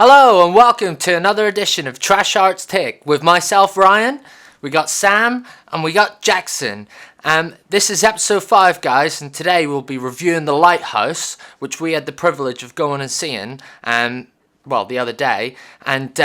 Hello and welcome to another edition of Trash Arts Take with myself, Ryan. We got Sam and we got Jackson. This is episode 5, guys, and today we'll be reviewing The Lighthouse, which we had the privilege of going and seeing, the other day. And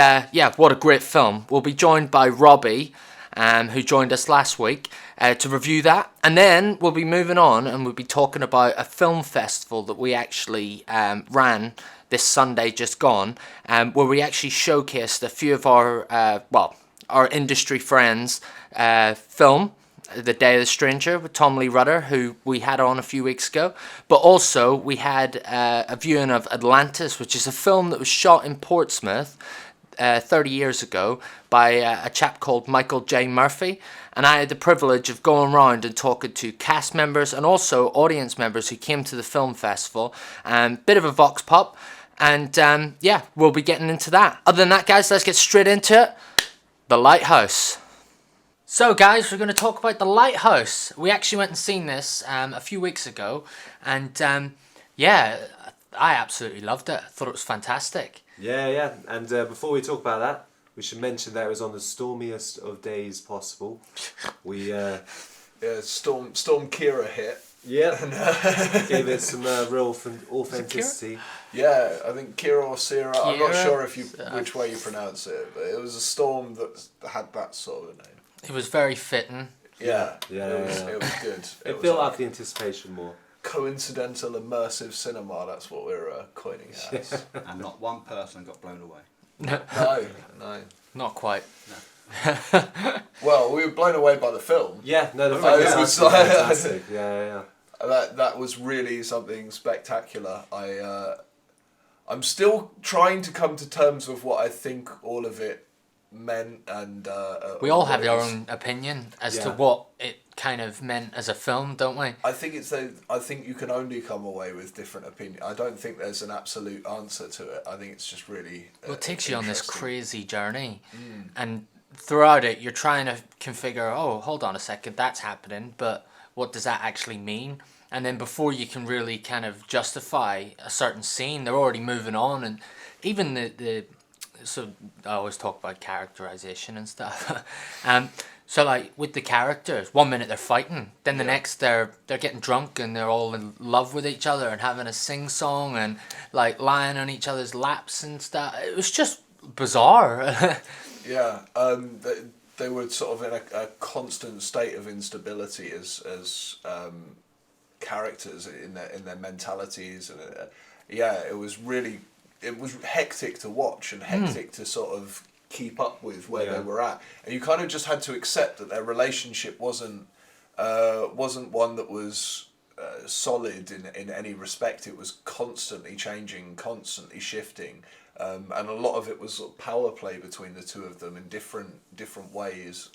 what a great film. We'll be joined by Robbie, who joined us last week, to review that. And then we'll be moving on and we'll be talking about a film festival that we actually ran this Sunday just gone, where we actually showcased a few of our industry friends' film, The Day of the Stranger, with Tom Lee Rutter, who we had on a few weeks ago. But also we had a viewing of Atlantis, which is a film that was shot in Portsmouth 30 years ago by a chap called Michael J. Murphy. And I had the privilege of going around and talking to cast members and also audience members who came to the film festival. Bit of a vox pop. And we'll be getting into that. Other than that, guys, let's get straight into it. The Lighthouse. So, guys, we're going to talk about The Lighthouse. We actually went and seen this a few weeks ago. And, I absolutely loved it. I thought it was fantastic. Yeah. And before we talk about that, we should mention that it was on the stormiest of days possible. We Storm Kira hit. Yeah, gave it some real authenticity. Yeah, I think Kira or Sierra. I'm not sure which way you pronounce it, but it was a storm that had that sort of name. It was very fitting. Yeah. It was good. It built up the anticipation more. Coincidental immersive cinema. That's what we're coining it as. And not one person got blown away. No. Not quite. No. Well, we were blown away by the film. Yeah, no, the film was fantastic. Yeah. That was really something spectacular. I'm still trying to come to terms with what I think all of it meant, and we all have our own opinion as to what it kind of meant as a film, don't we? I think I think you can only come away with different opinion. I don't think there's an absolute answer to it. I think it's just really. It takes you on this crazy journey, and throughout it, you're trying to configure. Oh, hold on a second, that's happening, but what does that actually mean? And then before you can really kind of justify a certain scene, they're already moving on, and even so I always talk about characterization and stuff. So like with the characters, 1 minute they're fighting, then the next they're getting drunk and they're all in love with each other and having a sing song and like lying on each other's laps and stuff. It was just bizarre. Yeah, they were sort of in a constant state of instability as characters in their mentalities, and it was hectic to watch and hectic to sort of keep up with where they were at, and you kind of just had to accept that their relationship wasn't one that was solid in any respect. It was constantly changing, constantly shifting. And a lot of it was sort of power play between the two of them in different ways.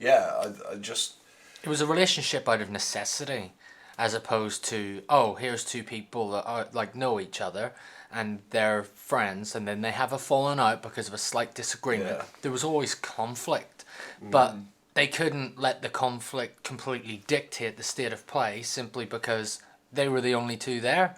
It was a relationship out of necessity, as opposed to here's two people that are like know each other and they're friends, and then they have a falling out because of a slight disagreement. Yeah. There was always conflict, but they couldn't let the conflict completely dictate the state of play simply because they were the only two there.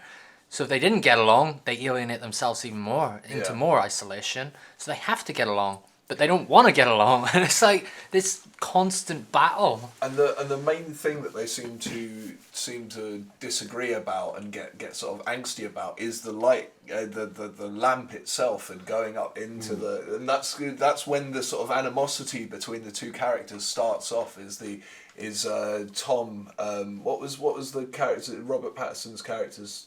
So if they didn't get along, they alienate themselves even more into more isolation. So they have to get along, but they don't want to get along, and it's like this constant battle. And the main thing that they seem to disagree about and get sort of angsty about is the light, the lamp itself, and going up into and that's when the sort of animosity between the two characters starts off. Is Tom? What was the character? Robert Pattinson's character's.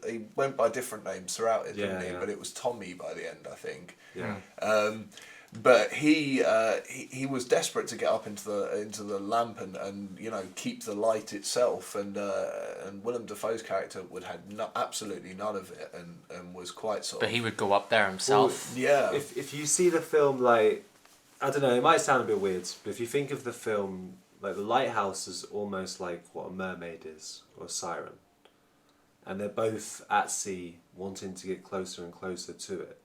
He went by different names throughout it, didn't he? But it was Tommy by the end, I think. Yeah. But he was desperate to get up into the lamp and keep the light itself, and Willem Dafoe's character would have absolutely none of it, and was quite sort of. But he would go up there himself. Well, yeah. If you see the film, like, I don't know, it might sound a bit weird, but if you think of the film, like, the lighthouse is almost like what a mermaid is, or a siren. And they're both at sea, wanting to get closer and closer to it.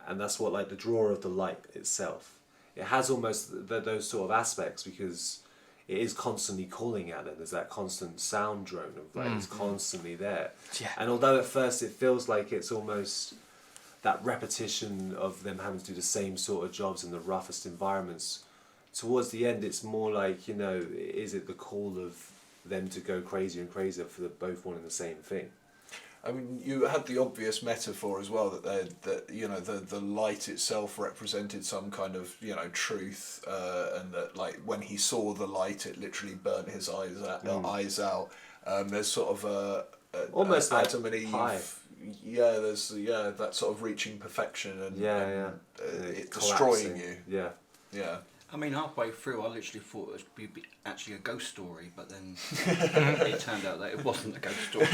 And that's what, like, the draw of the light itself. It has almost those sort of aspects, because it is constantly calling at them. There's that constant sound drone of, like, it's constantly there. Yeah. And although at first it feels like it's almost that repetition of them having to do the same sort of jobs in the roughest environments. Towards the end, it's more like, you know, is it the call of them to go crazier and crazier for both wanting the same thing? I mean, you had the obvious metaphor as well that you know the light itself represented some kind of, you know, truth, and that, like, when he saw the light, it literally burnt his eyes out. There's sort of a almost like Adam and Eve. pie. Yeah, there's that sort of reaching perfection and it destroying you. Yeah. Yeah. I mean, halfway through, I literally thought it would be actually a ghost story, but then it turned out that it wasn't a ghost story.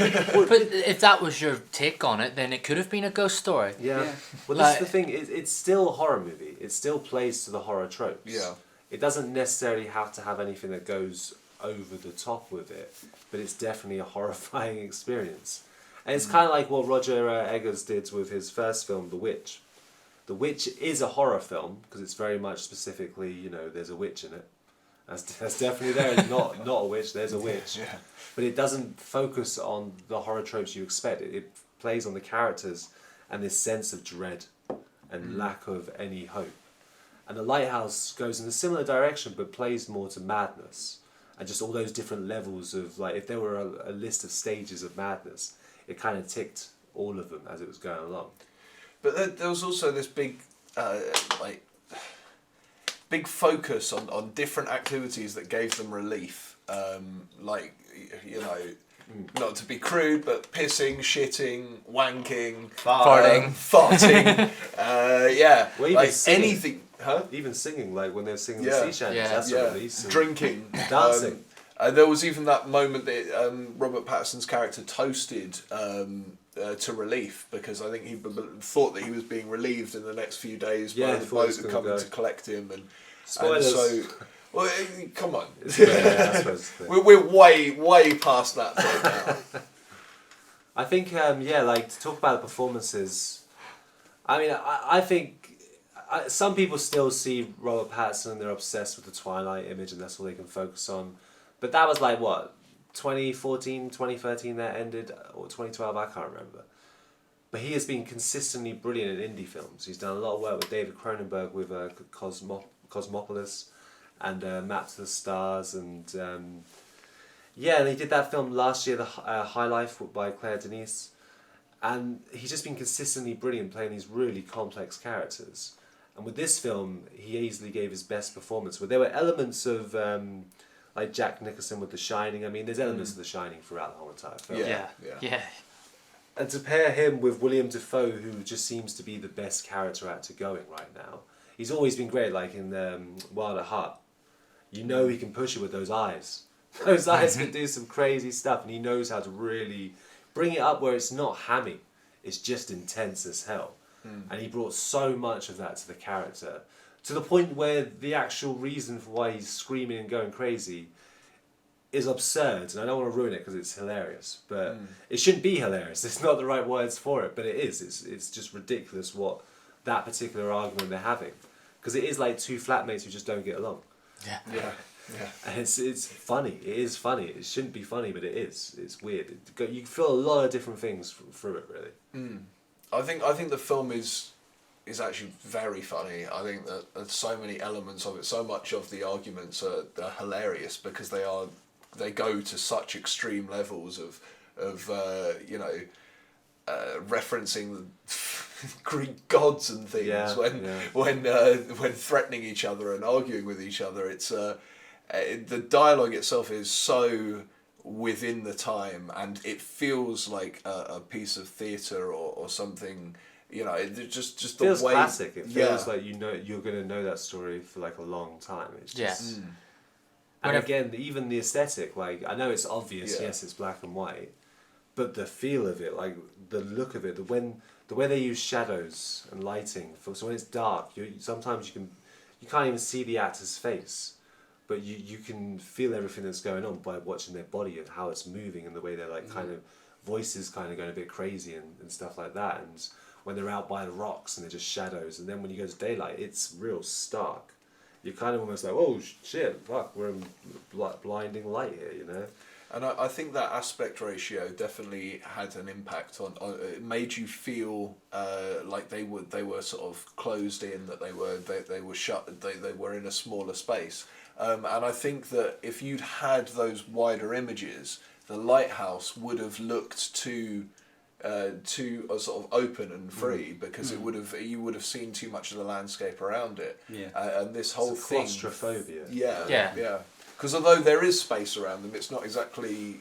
But if that was your take on it, then it could have been a ghost story. Yeah. Well, this is the thing. It's still a horror movie. It still plays to the horror tropes. Yeah. It doesn't necessarily have to have anything that goes over the top with it, but it's definitely a horrifying experience. And it's kind of like what Roger Eggers did with his first film, The Witch. The Witch is a horror film because it's very much specifically, you know, there's a witch in it. That's definitely there. It's not a witch. There's a witch. Yeah. But it doesn't focus on the horror tropes you expect. It plays on the characters and this sense of dread and lack of any hope. And The Lighthouse goes in a similar direction, but plays more to madness and just all those different levels of, like, if there were a list of stages of madness, it kind of ticked all of them as it was going along. But there was also this big, big focus on different activities that gave them relief. Like, you know, not to be crude, but pissing, shitting, wanking, farting. Yeah, Well, even like singing. anything. Huh? Even singing, like when they're singing Yeah. the sea shanties, Yeah. that's a release. And Drinking, dancing. There was even that moment that Robert Pattinson's character toasted to relief, because I think he thought that he was being relieved in the next few days by Yeah, the thought he was boat gonna coming go. to collect him, and Spoilers. so, well, come on, Yeah, I suppose. we're way past that point now. I think, like, to talk about the performances, I mean, I think some people still see Robert Pattinson and they're obsessed with the Twilight image and that's all they can focus on. But that was like, what, 2014, 2013 that ended, or 2012, I can't remember. But he has been consistently brilliant in indie films. He's done a lot of work with David Cronenberg with Cosmopolis and Map to the Stars, and and he did that film last year, The High Life by Claire Denis, and he's just been consistently brilliant playing these really complex characters. And with this film, he easily gave his best performance. But there were elements of like Jack Nicholson with The Shining. I mean, there's elements of The Shining throughout the whole entire film. Yeah. And to pair him with William Dafoe, who just seems to be the best character actor going right now. He's always been great, like in Wild at Heart. You know he can push it with those eyes. Those eyes can do some crazy stuff, and he knows how to really bring it up where it's not hammy. It's just intense as hell. And he brought so much of that to the character, to the point where the actual reason for why he's screaming and going crazy is absurd. And I don't want to ruin it because it's hilarious, but it shouldn't be hilarious. It's not the right words for it, but it is. It's just ridiculous what that particular argument they're having, because it is like two flatmates who just don't get along. Yeah. And it's funny. It is funny. It shouldn't be funny, but it is. It's weird. You feel a lot of different things through it, really. I think the film is actually very funny. I think that there's so many elements of it. So much of the arguments are hilarious because they go to such extreme levels of referencing Greek gods and things when threatening each other and arguing with each other. It's the dialogue itself is so within the time, and it feels like a piece of theatre or something. You know, it just the feels way classic. It feels like you're going to know that story for like a long time. It's just and again, even the aesthetic. Like, I know it's obvious. Yes, it's black and white, but the feel of it, like the look of it, the way they use shadows and lighting. So when it's dark, sometimes you can't even see the actor's face. But you can feel everything that's going on by watching their body and how it's moving and the way they're like kind of voices kind of going a bit crazy and stuff like that. And when they're out by the rocks and they're just shadows, and then when you go to daylight, it's real stark. You're kind of almost like, oh shit, fuck, we're in blinding light here, you know. And I think that aspect ratio definitely had an impact on it. Made you feel like they were sort of closed in, that they were shut, they were in a smaller space. And I think that if you'd had those wider images, the lighthouse would have looked too sort of open and free, because you would have seen too much of the landscape around it. Yeah. And this whole thing, claustrophobia. Yeah. Because although there is space around them, it's not exactly,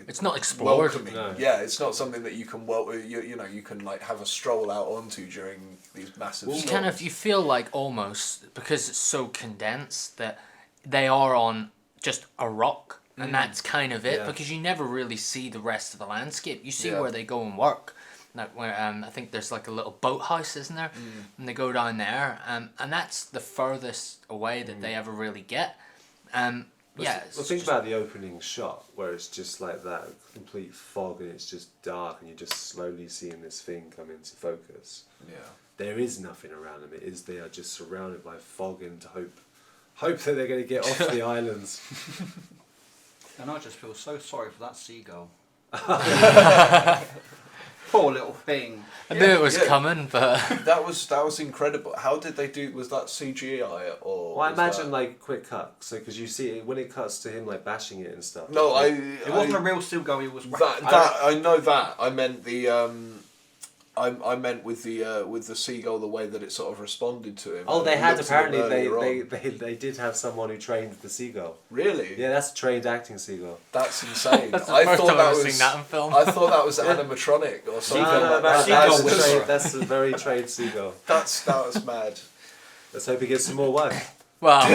it's not explored. welcoming. No. Yeah, it's not something that you can you can like have a stroll out onto during these massive storms. You feel like almost, because it's so condensed, that they are on just a rock, and that's kind of it, Yeah. because you never really see the rest of the landscape. You see Yeah. where they go and work. Like where I think there's like a little boathouse, isn't there? And they go down there, and that's the furthest away that they ever really get. It's Well, think just- about the opening shot where it's just like that complete fog and it's just dark and you're just slowly seeing this thing come into focus. Yeah. There is nothing around them. They are just surrounded by fog and hope that they're going to get off the islands. And I just feel so sorry for that seagull. Poor little thing. I knew it was yeah. coming, but That was incredible. How did they do? Was that CGI or? Well, I was imagine that... like quick cut, so because you see it when it cuts to him like bashing it and stuff. No, It wasn't a real seagull. It was. I know that. I meant the I meant with the seagull, the way that it sort of responded to him. Oh, they It had looked at him apparently earlier they on. they did have someone who trained the seagull. Really? Yeah, that's a trained acting seagull. That's insane. that's the I first thought time that I've was seen that in film. I thought that was animatronic or something. No, like that. Seagull that's a very trained seagull. That was mad. Let's hope he gets some more work. well,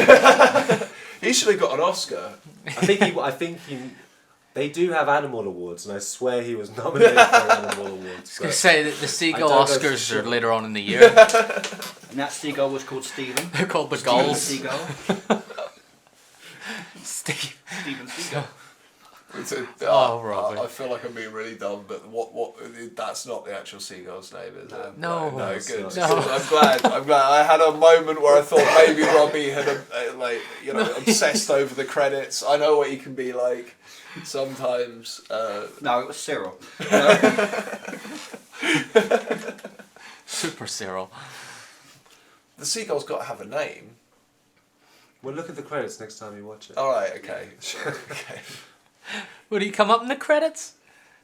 He should have got an Oscar. I think he. They do have animal awards, and I swear he was nominated for animal awards. I was going to say that the seagull I don't know for Oscars sure. are later on in the year. And that seagull was called Stephen. They're called the Steven gulls. Seagull. Steve. Stephen Seagull. Robert. I feel like I'm being really dumb, but what? That's not the actual seagull's name, is it? No. no, it's good. not. No. I'm glad. I had a moment where I thought maybe Robbie had obsessed over the credits. I know what he can be like sometimes. No, it was Cyril. Super Cyril. The seagull's got to have a name. Well, look at the credits next time you watch it. All right. Okay. Okay. Would he come up in the credits?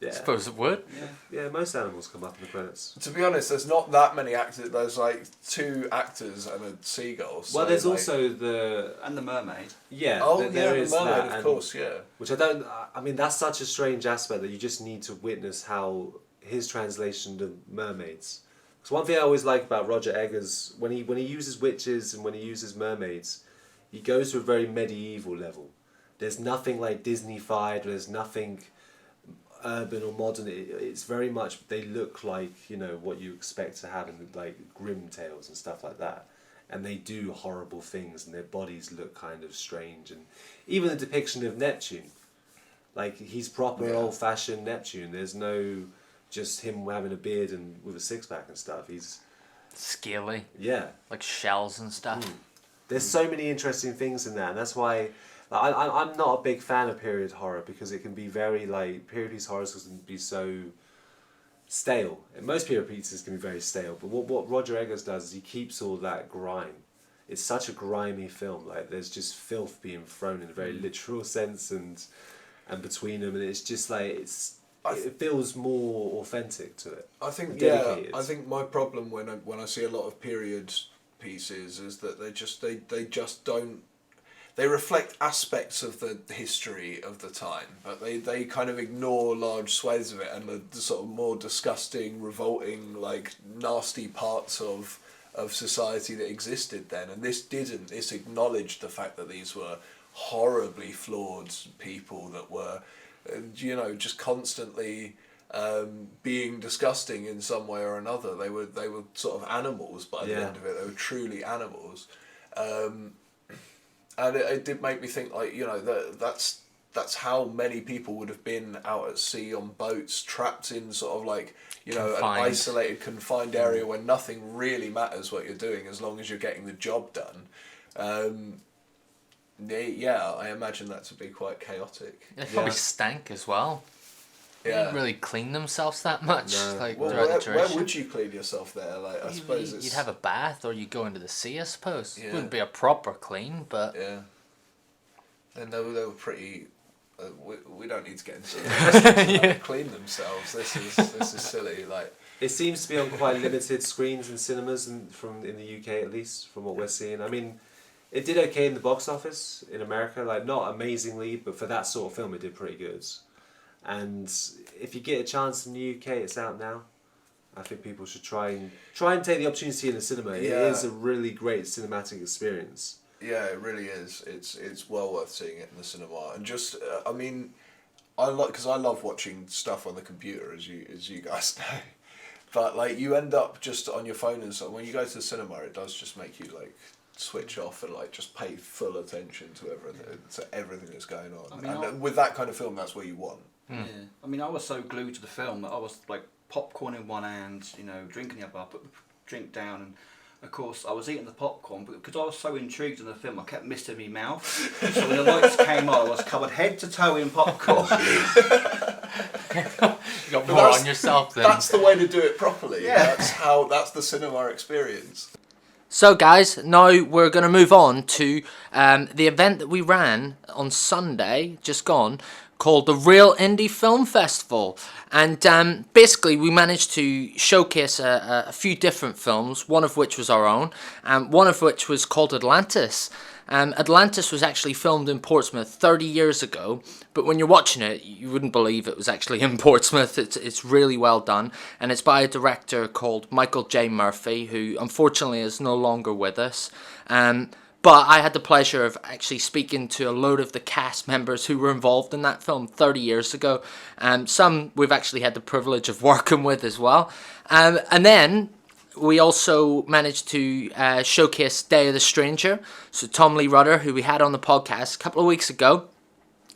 Yeah. I suppose it would. Yeah, most animals come up in the credits. To be honest, there's not that many actors. There's like 2 actors and a seagull. So Well, there's like... also the And the mermaid. there is the mermaid, that, of and- course, yeah. which I don't. I mean, that's such a strange aspect that you just need to witness how his translation of mermaids. Because one thing I always like about Roger Eggers, when he uses witches and when he uses mermaids, he goes to a very medieval level. There's nothing like Disney-fied. There's nothing urban or modern. It's very much, they look like what you expect to have in like Grimm tales and stuff like that. And they do horrible things, and their bodies look kind of strange. And even the depiction of Neptune, like he's proper old-fashioned Neptune. There's no just him having a beard and with a six-pack and stuff. He's Scaly. yeah. Like shells and stuff. There's so many interesting things in that, and that's why I'm not a big fan of period horror, because it can be very like period piece horrors can be so stale. And most period pieces can be very stale, but what Roger Eggers does is he keeps all that grime. It's such a grimy film. Like there's just filth being thrown in a very literal sense, and between them, and it's just like it feels more authentic to it. I think dedicated. I think my problem when I see a lot of period pieces is that they just don't. They reflect aspects of the history of the time, but they kind of ignore large swathes of it and the sort of more disgusting, revolting, like nasty parts of society that existed then. And this didn't. This acknowledged the fact that these were horribly flawed people that were, just constantly being disgusting in some way or another. They were sort of animals by the end of it. They were truly animals. And it did make me think, like, that's how many people would have been out at sea on boats, trapped in sort of like, an isolated, confined area where nothing really matters what you're doing as long as you're getting the job done. Yeah, I imagine that to be quite chaotic. They probably stank as well. They Yeah. didn't really clean themselves that much. No. Like Well, throughout the where duration. would you clean yourself there? Like, I suppose it's... You'd have a bath, or you'd go into the sea, I suppose. Yeah. It wouldn't be a proper clean, but Yeah. And they were pretty... we don't need to get into how to clean themselves. This is silly. Like, It seems to be on quite limited screens in cinemas, in the UK at least, from what we're seeing. I mean, it did okay in the box office in America, like not amazingly, but for that sort of film, it did pretty good. And if you get a chance in the UK, it's out now. I think people should try and take the opportunity in the cinema. Yeah. It is a really great cinematic experience. yeah, it really is. It's well worth seeing it in the cinema. And just, I mean, I love watching stuff on the computer, as you guys know. But like, you end up just on your phone and so when you go to the cinema, it does just make you like switch off and like just pay full attention to everything that's going on. I mean, and with that kind of film, that's what you want. Yeah. I mean, I was so glued to the film that I was like popcorn in one hand, drinking the other. I put the drink down, and of course I was eating the popcorn, but because I was so intrigued in the film, I kept misting my mouth. So when the lights came on, I was covered head to toe in popcorn. you got more on yourself then. That's the way to do it properly. Yeah. That's the cinema experience. So guys, now we're going to move on to the event that we ran on Sunday, just gone, called the Real Indie Film Festival. And basically we managed to showcase a few different films, one of which was our own, and one of which was called Atlantis. Atlantis was actually filmed in Portsmouth 30 years ago, but when you're watching it, you wouldn't believe it was actually in Portsmouth. It's really well done, and it's by a director called Michael J. Murphy, who unfortunately is no longer with us. But I had the pleasure of actually speaking to a load of the cast members who were involved in that film 30 years ago. Some we've actually had the privilege of working with as well. And then we also managed to showcase Day of the Stranger. So Tom Lee Rudder, who we had on the podcast a couple of weeks ago,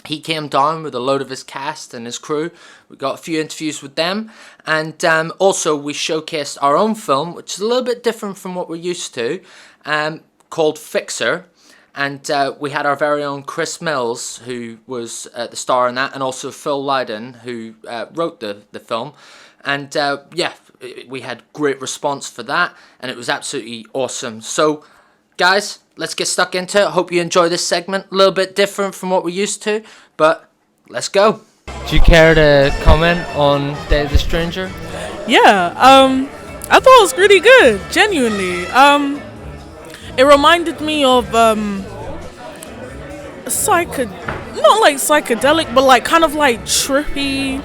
he came down with a load of his cast and his crew. We got a few interviews with them. And also we showcased our own film, which is a little bit different from what we're used to, called Fixer. And we had our very own Chris Mills, who was the star in that, and also Phil Lydon, who wrote the film. And yeah, we had great response for that, and it was absolutely awesome. So, guys, let's get stuck into it. Hope you enjoy this segment. A little bit different from what we're used to, but let's go. Do you care to comment on Day of the Stranger? Yeah, I thought it was really good, genuinely. It reminded me of not like psychedelic, but like kind of like trippy,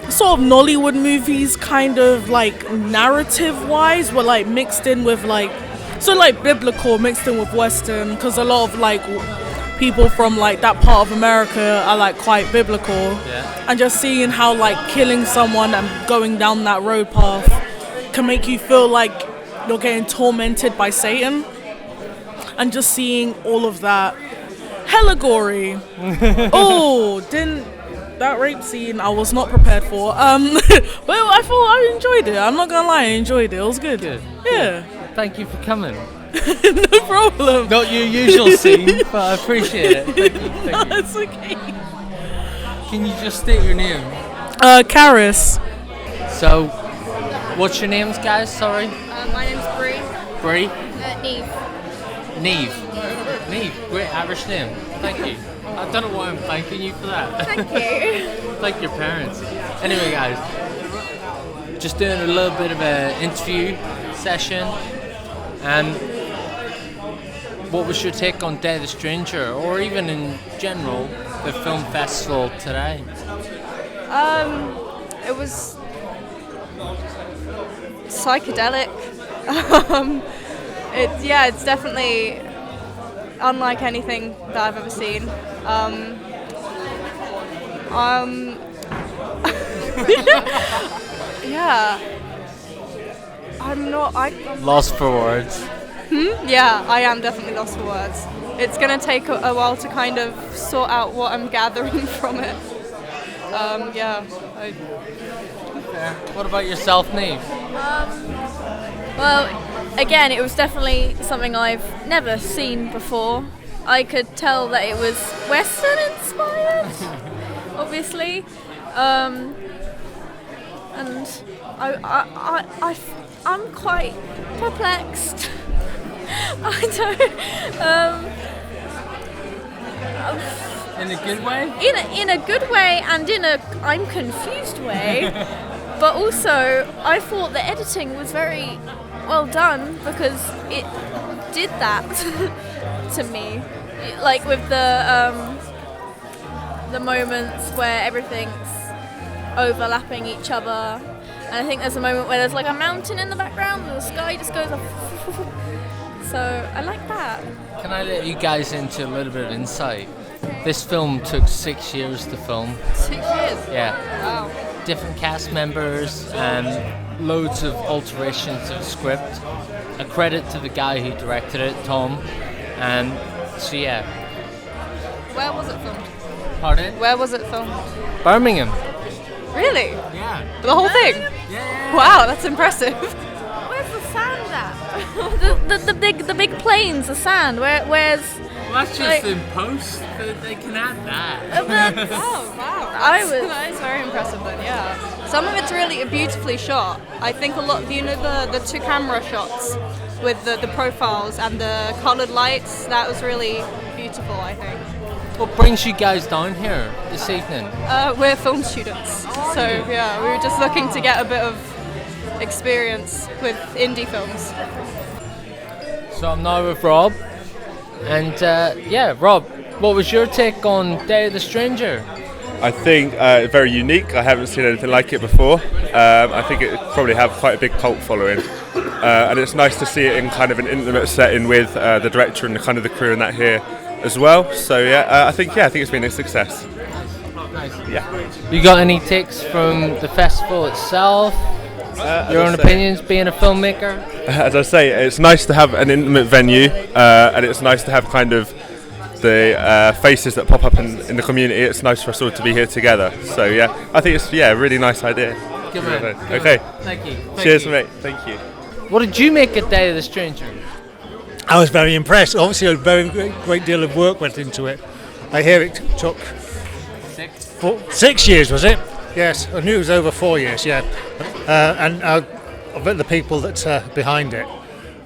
sort of Nollywood movies, kind of like narrative-wise, but like mixed in with like, so like biblical mixed in with Western, because a lot of like people from like that part of America are like quite biblical. Yeah. And just seeing how like killing someone and going down that road path can make you feel like you're getting tormented by Satan, and just seeing all of that hella gory. That rape scene I was not prepared for. But I thought I enjoyed it. I'm not gonna lie, I enjoyed it. It was good. Yeah. Thank you for coming. No problem. Not your usual scene, but I appreciate it. Thank you. It's okay. Can you just state your name? Karis. So, what's your names, guys? Sorry. My name's Bree. Bree? Neve. Neve, great Irish name. Thank you. I don't know why I'm thanking you for that. Thank you. Thank your parents. Anyway, guys, just doing a little bit of an interview session. What was your take on Day of the Stranger, or even in general, the film festival today? It was psychedelic. It's definitely unlike anything that I've ever seen. Yeah. I'm Lost for words. Yeah, I am definitely lost for words. It's going to take a while to kind of sort out what I'm gathering from it. What about yourself, Neve? Well, again, it was definitely something I've never seen before. I could tell that it was Western inspired, obviously, and I'm quite perplexed. I don't. In a good way? In a good way and in a I'm confused way. But also, I thought the editing was very well done because it did that to me. Like with the moments where everything's overlapping each other. And I think there's a moment where there's like a mountain in the background and the sky just goes up. So I like that. Can I let you guys into a little bit of insight? This film took 6 years to film. 6 years? Yeah. Wow. Different cast members and loads of alterations to the script. A credit to the guy who directed it, Tom. And so yeah. Where was it filmed? Pardon? Where was it filmed? Birmingham. Really? Yeah. The whole thing? Yeah. Wow, that's impressive. Where's the sand at? the big plains, the sand. Where's? Well, that's just in post. They can add that. Oh wow! That is very impressive then. Yeah. Some of it's really beautifully shot. I think a lot. The two camera shots with the profiles and the coloured lights. That was really beautiful. I think. What brings you guys down here this evening? We're film students, so yeah, we were just looking to get a bit of experience with indie films. So I'm now with Rob, and yeah, Rob, what was your take on Day of the Stranger? I think very unique. I haven't seen anything like it before. I think it probably have quite a big cult following, and it's nice to see it in kind of an intimate setting with the director and the crew and that here as well. So yeah, I think it's been a success. Nice. Yeah. You got any takes from the festival itself? Your own opinions, being a filmmaker? As I say, it's nice to have an intimate venue, and it's nice to have kind of the faces that pop up in the community. It's nice for us all to be here together. So yeah, I think it's a really nice idea. Good man. Okay. Thank you. Cheers, mate. Thank you. What did you make of Day of the Stranger? I was very impressed. Obviously, a very great deal of work went into it. I hear it took 6 years, was it? Yes, I knew it was over 4 years. Yeah, and I bet the people that behind it,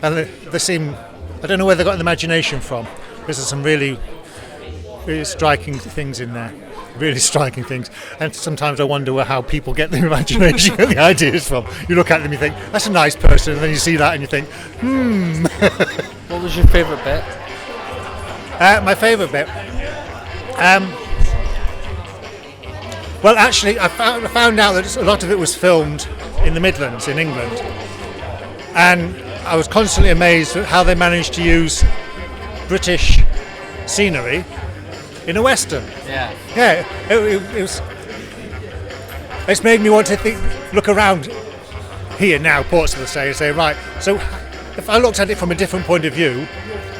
and they seem. I don't know where they got the imagination from. There's some really striking things in there. Really striking things, and sometimes I wonder how people get the imagination and the ideas from. You look at them, you think that's a nice person, and then you see that and you think, What was your favourite bit? My favourite bit. Well, actually, I found out that a lot of it was filmed in the Midlands in England, and I was constantly amazed at how they managed to use British scenery in a Western. Yeah. Yeah, it was. It's made me want to look around here now, Portsmouth, and say, right. So, if I looked at it from a different point of view,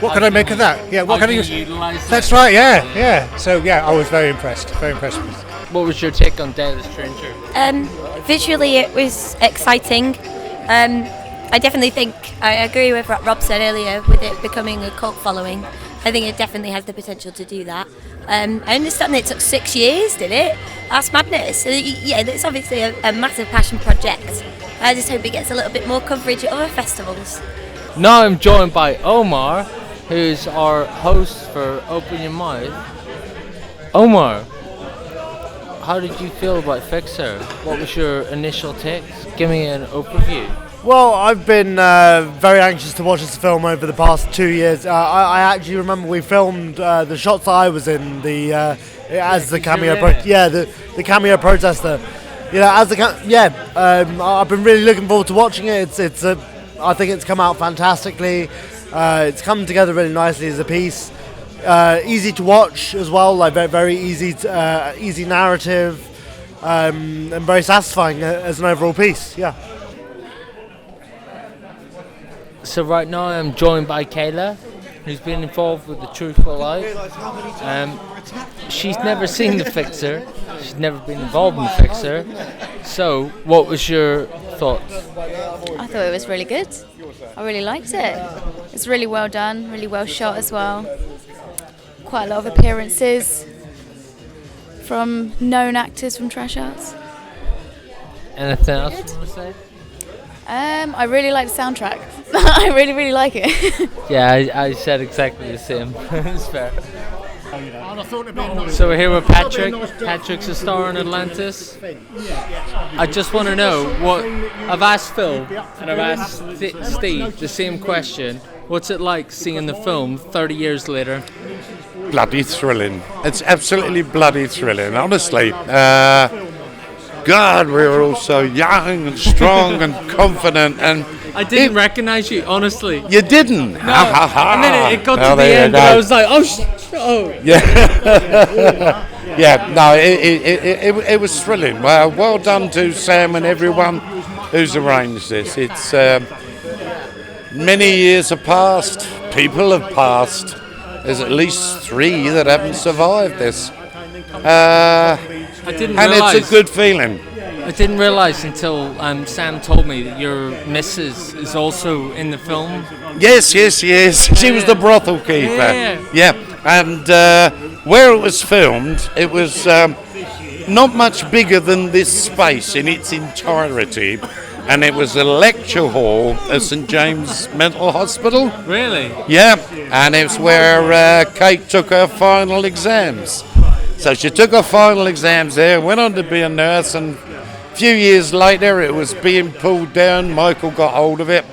what could I make of that? Yeah, what can I use? That's right. Yeah. So yeah, I was very impressed. Very impressed with it. What was your take on Day of the Stranger? Visually, it was exciting. I definitely think I agree with what Rob said earlier with it becoming a cult following. I think it definitely has the potential to do that. I understand that it took 6 years, did it? That's madness. Yeah, it's obviously a massive passion project. I just hope it gets a little bit more coverage at other festivals. Now I'm joined by Omar, who's our host for Open Your Mouth. Omar, how did you feel about Fixer? What was your initial takes? Give me an overview. Well, I've been very anxious to watch this film over the past 2 years. I actually remember we filmed the shots that I was in as the cameo. The cameo protester. You know, as I've been really looking forward to watching it. I think it's come out fantastically. It's come together really nicely as a piece. Easy to watch as well, like very easy narrative, and very satisfying as an overall piece. Yeah. So right now I'm joined by Kayla, who's been involved with the Truthful Life. She's never seen the Fixer. She's never been involved in the Fixer. So, what was your thoughts? I thought it was really good. I really liked it. It's really well done, really well shot as well. quite a lot of appearances from known actors from Trash Arts. Anything else you want to say? I really like the soundtrack. I really, really like it. Yeah, I said exactly the same. It's fair. So we're here with Patrick. Patrick's a star in Atlantis. I just want to know what I've asked Phil and I've asked Steve the same question. What's it like seeing the film 30 years later? Bloody thrilling. It's absolutely bloody thrilling, honestly. God, we were all so young and strong and confident, and I didn't recognise you, honestly. you didn't. No. And then it got to the there you end, go. and I was like, oh. Yeah. Yeah, no, it was thrilling. Well done to Sam and everyone who's arranged this. It's many years have passed, people have passed. There's at least 3 that haven't survived this. I didn't and realise. it's a good feeling. I didn't realise until Sam told me that your missus is also in the film. Yes, she is. She was the brothel keeper. Yeah. And where it was filmed, it was not much bigger than this space in its entirety. And it was a lecture hall at St James Mental Hospital. Really? Yeah, and it's where Kate took her final exams. So she took her final exams there, went on to be a nurse, and a few years later it was being pulled down. Michael got hold of it,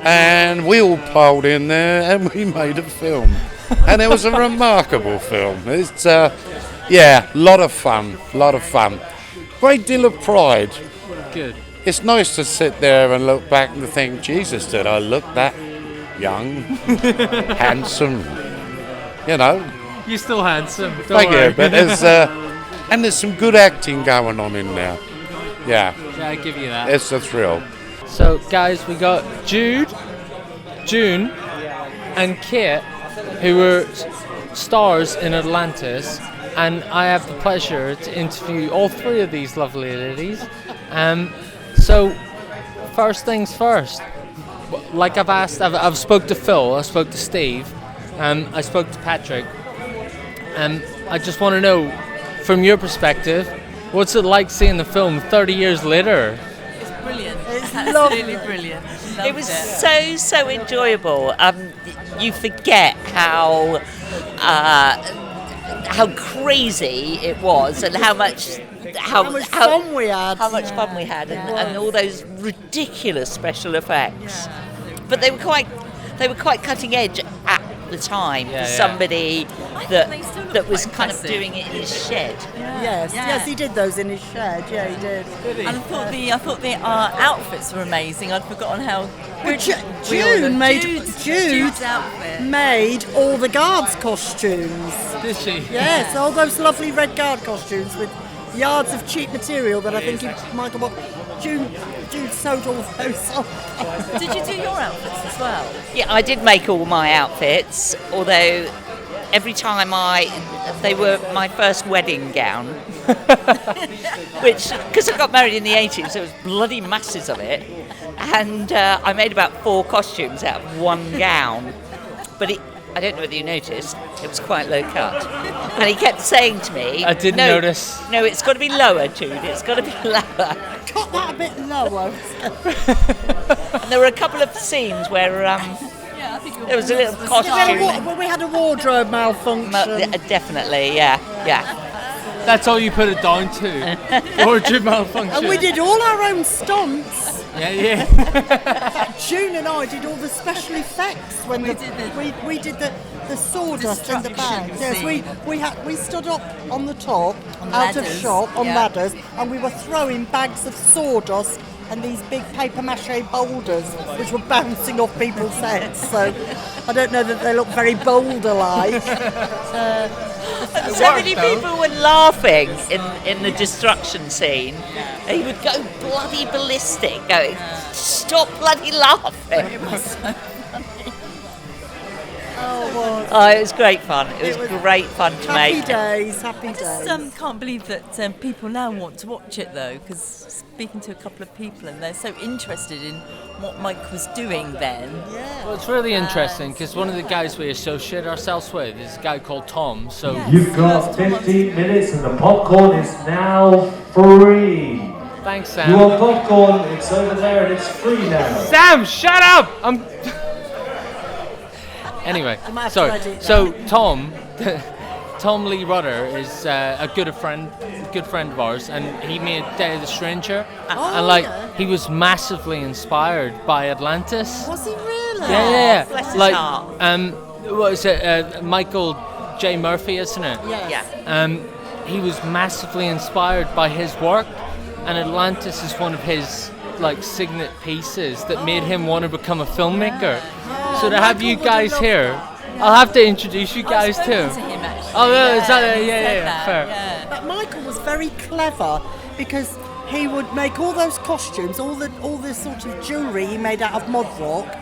and we all piled in there, and we made a film. And it was a remarkable film. It's, lot of fun. Great deal of pride. Good. It's nice to sit there and look back and think, Jesus, did I look that young, handsome, you know? You're still handsome. Thank you, but there's some good acting going on in there. Yeah. Yeah, I give you that. It's a thrill. So, guys, we got Jude, June, and Kit, who were stars in Atlantis, and I have the pleasure to interview all 3 of these lovely ladies. So, first things first. Like I've spoke to Phil, I spoke to Steve, I spoke to Patrick. I just want to know, from your perspective, what's it like seeing the film 30 years later? It's brilliant. It's absolutely brilliant. It was so enjoyable. You forget how crazy it was and how much fun we had, and all those ridiculous special effects. But they were quite cutting edge at the time for somebody that was kind of doing it in his shed. Yes, he did those in his shed. Yeah, he did. And I thought the outfits were amazing. I'd forgotten how good Jude's outfit made all the guards' costumes. Did she? Yes, all those lovely red guard costumes with yards of cheap material that I think Michael bought. Jude sewed all those on. Did you do your outfits as well? Yeah, I did make all my outfits, although every time they were my first wedding gown, which, because I got married in the 80s, there was bloody masses of it, and I made about 4 costumes out of one gown, but I don't know whether you noticed, it was quite low cut. And he kept saying to me, I didn't notice. No, it's got to be lower, Jude, it's got to be lower. Cut that a bit lower. And there were a couple of scenes where there was a little costume. We had a wardrobe malfunction. Definitely, yeah. That's all you put it down to. Wardrobe malfunction. And we did all our own stunts. Yeah. June and I did all the special effects when we did the sawdust in the bags. Yes, we stood up on the top, out of shot, on ladders, and we were throwing bags of sawdust and these big paper mache boulders which were bouncing off people's heads. So I don't know that they look very boulder-like. So many people were laughing in the destruction scene. He would go bloody ballistic, going, "Stop bloody laughing!" It was so funny. Oh, it was great fun. It was great fun to make. Happy days. I just can't believe that people now want to watch it though, because speaking to a couple of people and they're so interested in what Mike was doing then. Yeah. Well, it's really interesting because one of the guys we associate ourselves with is a guy called Tom. So You've got 15 minutes and the popcorn is now free. thanks, You Sam. want popcorn? It's over there and it's free now. Sam, shut up! Anyway, sorry. So Tom, Tom Lee Rudder is a good friend of ours, and he made Day of the Stranger, and like he was massively inspired by Atlantis. Was he really? Yeah. Bless his Like heart. what is it? Michael J. Murphy, isn't it? Yeah. He was massively inspired by his work, and Atlantis is one of his like signet pieces that made him want to become a filmmaker. So to have you guys here, I'll have to introduce you guys I've too. spoken to him actually. Oh, is that he said yeah, that, fair. yeah. But Michael was very clever because he would make all those costumes, all this sort of jewellery he made out of mud rock.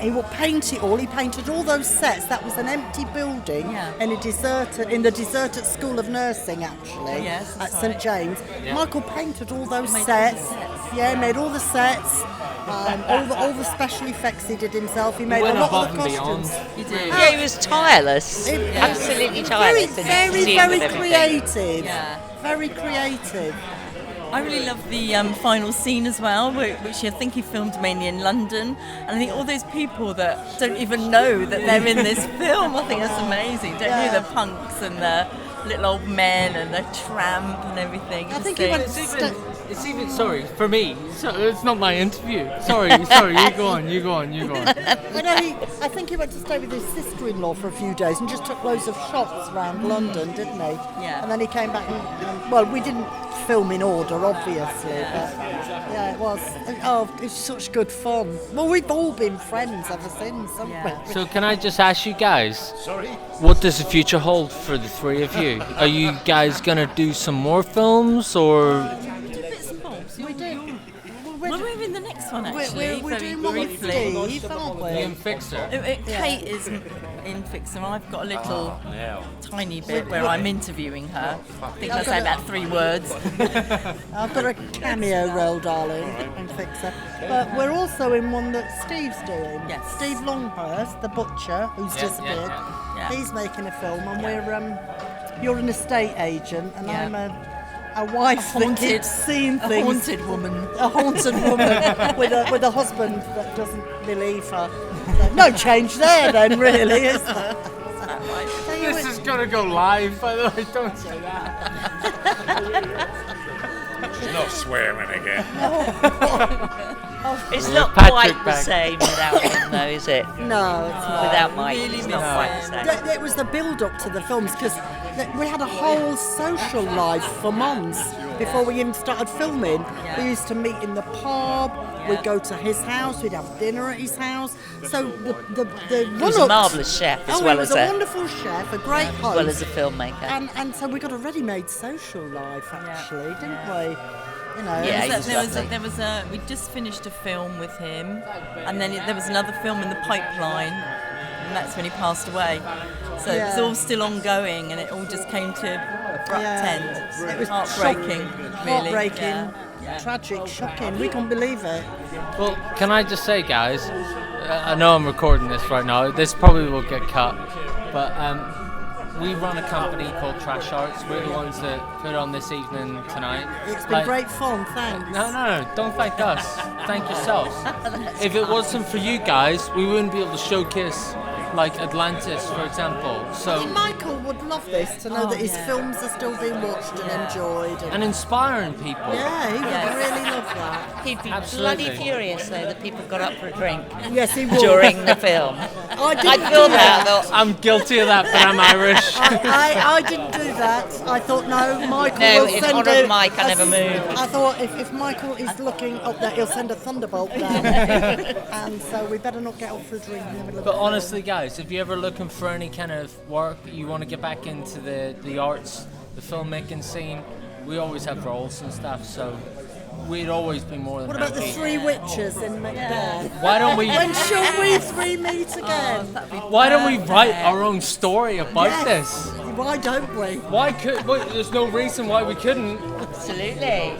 He would paint it all. He painted all those sets. That was an empty building in the deserted School of Nursing, actually, Yes, at that's St right. James. Yeah. Michael painted all those Made all sets. the sets. Yeah, he made all the sets. All the special effects he did himself. He made Went a lot above of the and beyond. costumes. You did. Yeah, he was tireless. Absolutely tireless. in Very, his very, zeal very with everything. creative. Yeah. Very creative. I really love the final scene as well, which I think he filmed mainly in London. And I think all those people that don't even know that they're in this film, I think that's amazing. Don't Yeah. know the punks and the little old men and the tramp and everything. I think he went to It's even sorry for me. So it's not my interview. Sorry. You go on. I think he went to stay with his sister-in-law for a few days and just took loads of shots around London, didn't he? Yeah. And then he came back and well, we didn't film in order, obviously, but yeah, it was. Oh, it's such good fun. Well, we've all been friends ever since, haven't we? So can I just ask you guys? Sorry. What does the future hold for the three of you? Are you guys gonna do some more films or? Bits and bobs. We do. Well, we're in the next one actually. We're very doing one with briefly. Steve, aren't we? Ian Fixer. Kate is in Fixer. I've got a little tiny bit where I'm interviewing her. I think I say about 3 words. I've got a cameo role, darling, in Fixer. But we're also in one that Steve's doing. Yes. Steve Longhurst, the butcher, who's disappeared. Yeah. He's making a film, and we're you're an estate agent, and Yeah. I'm a wife that keeps seeing A things. haunted woman. A haunted woman with a husband that doesn't believe her. So, no change there, then, really, is there? This is gonna go live, by the way. Don't say that. She's not swearing again. It's not Patrick quite the back. same without him, though, is it? No, it's not. Without Mike, really it's not miss quite him. the same. It was the build-up to the films because we had a whole social life for months before we even started filming. Yeah. We used to meet in the pub. We'd go to his house. We'd have dinner at his house. So the He was a marvellous chef as well he was as a wonderful chef, a great host, as well as a filmmaker. and so we got a ready-made social life actually, didn't we? You know. Yeah, he was There was a. We just finished a film with him, and then there was another film in the pipeline, and that's when he passed away. So it was Yeah. all still ongoing, and it all just came to abrupt end. It was heartbreaking, really. Heartbreaking, Yeah. tragic, shocking. We couldn't believe it. Well, can I just say, guys? I know I'm recording this right now. This probably will get cut, but we run a company called Trash Arts. We're the ones that put on this evening tonight. It's been great fun, thanks. No, don't thank us. Thank yourselves. If it wasn't for you guys, we wouldn't be able to showcase like Atlantis, for example. I So think Michael would love this to know that his films are still being watched and enjoyed. and inspiring people. Yeah, he would really love that. He'd be Absolutely. bloody furious though that people got up for a drink Yes, he would. during the film. I didn't I do thought that. that. I'm guilty of that, but I'm Irish. I didn't do that. I thought, no, Michael No, will in send honour of Mike, I never moved. moved. I thought if Michael is looking up there, he'll send a thunderbolt down. And so we better not get out for a drink in the middle of But the honestly, guys, if you're ever looking for any kind of work, you want to get back into the arts, the filmmaking scene, we always have roles and stuff, so we'd always be more than What about the happy. three witches in Macbeth? Why don't we? When shall we three meet again? Why don't we write our own story about Yes. this? Why don't we? Why could? Well, there's no reason why we couldn't. Absolutely.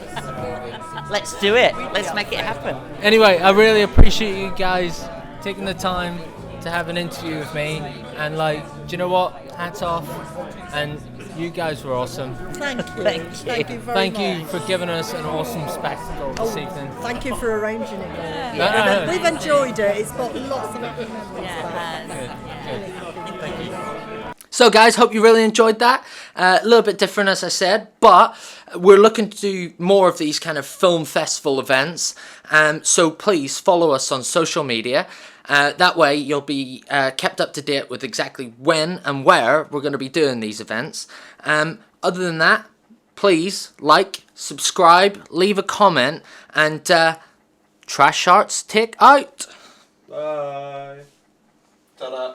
Let's do it. Let's make it happen. Anyway, I really appreciate you guys taking the time to have an interview with me. And like, do you know what? Hats off. And you guys were awesome. Thank you. Thank you. Thank you very Thank much. you for giving us an awesome spectacle this evening. Thank you for arranging it. Yeah. We've enjoyed it. It's got lots of happy memories. Thank you. So guys, hope you really enjoyed that. A little bit different, as I said, but we're looking to do more of these kind of film festival events. So please follow us on social media. That way you'll be kept up to date with exactly when and where we're going to be doing these events. Other than that, please like, subscribe, leave a comment, and Trash Arts Take out. Bye. Ta-da.